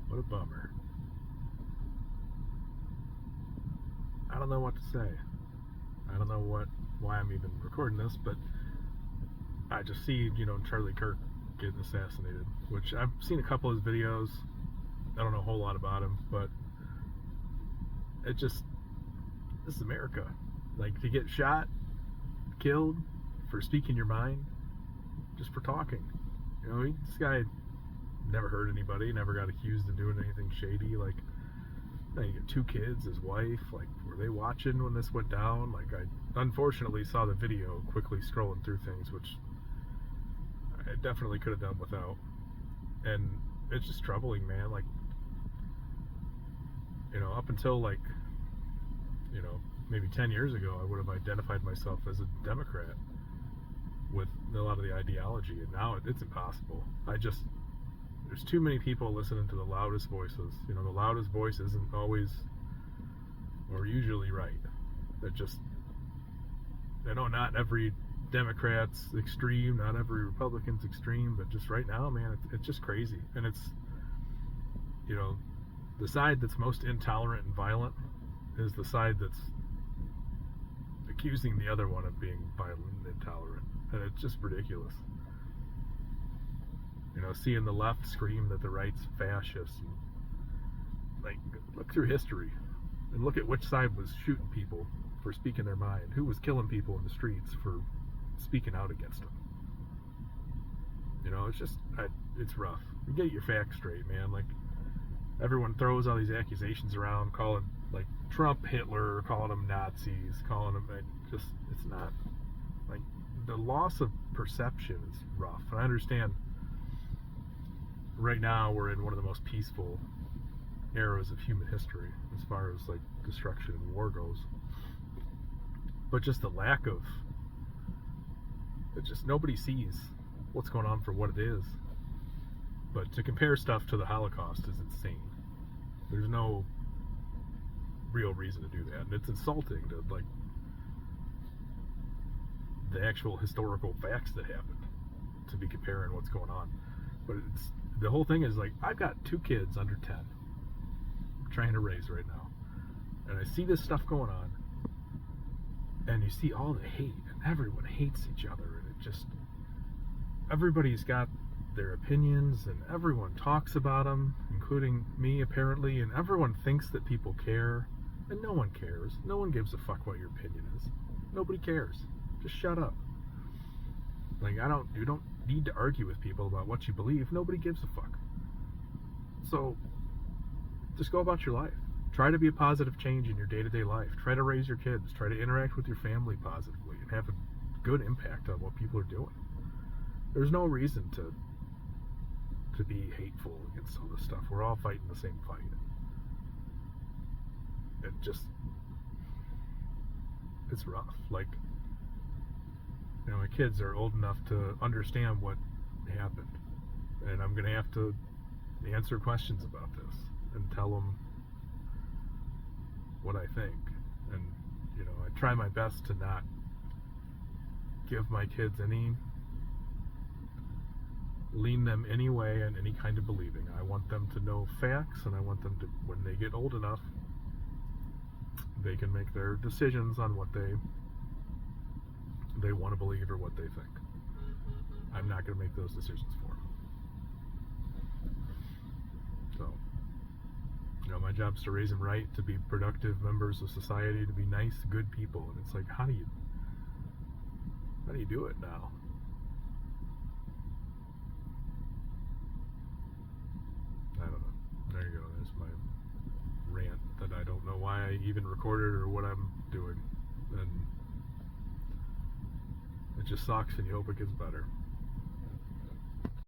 What a bummer. I don't know what to say. I don't know why I'm even recording this, but I just see, Charlie Kirk getting assassinated, which I've seen a couple of his videos. I don't know a whole lot about him, but this is America. Like, to get shot, killed for speaking your mind, just for talking. This guy never hurt anybody, never got accused of doing anything shady. Like, you got 2 kids, his wife. Like, were they watching when this went down? Like, I unfortunately saw the video quickly scrolling through things, which I definitely could have done without. And it's just troubling, man. Like, up until maybe 10 years ago, I would have identified myself as a Democrat with a lot of the ideology, and now it's impossible. There's too many people listening to the loudest voices. The loudest voice isn't always or usually right. I know not every Democrat's extreme, not every Republican's extreme, but just right now, man, it's just crazy. And it's, the side that's most intolerant and violent is the side that's accusing the other one of being violent and intolerant. And it's just ridiculous. Seeing the left scream that the right's fascist. And, look through history and look at which side was shooting people for speaking their mind, who was killing people in the streets for speaking out against them. It's rough. You get your facts straight, man. Like, everyone throws all these accusations around, calling Trump Hitler, calling them Nazis, calling them it's not. Like, the loss of perception is rough. And I understand right now we're in one of the most peaceful eras of human history as far as destruction and war goes. But just the lack of nobody sees what's going on for what it is. But to compare stuff to the Holocaust is insane. There's no real reason to do that, and it's insulting to the actual historical facts that happened to be comparing what's going on. But the whole thing is I've got 2 kids under 10 I'm trying to raise right now, and I see this stuff going on, and you see all the hate, and everyone hates each other, and everybody's got their opinions, and everyone talks about them, including me apparently, and everyone thinks that people care, and no one cares. No one gives a fuck what your opinion is. Nobody cares. Just shut up. You don't need to argue with people about what you believe. Nobody gives a fuck. So just go about your life. Try to be a positive change in your day-to-day life. Try to raise your kids. Try to interact with your family positively and have a good impact on what people are doing. There's no reason to be hateful against all this stuff. We're all fighting the same fight. It's rough. My kids are old enough to understand what happened, and I'm gonna have to answer questions about this and tell them what I think. And I try my best to not give my kids lean them any way in any kind of believing. I want them to know facts, and I want them to, when they get old enough, they can make their decisions on what they want to believe or what they think. I'm not going to make those decisions for them. So, my job is to raise them right, to be productive members of society, to be nice, good people. And it's how do you do it now? I don't know. There you go. There's my rant that I don't know why I even recorded or what I'm doing. And it just sucks, and you hope it gets better.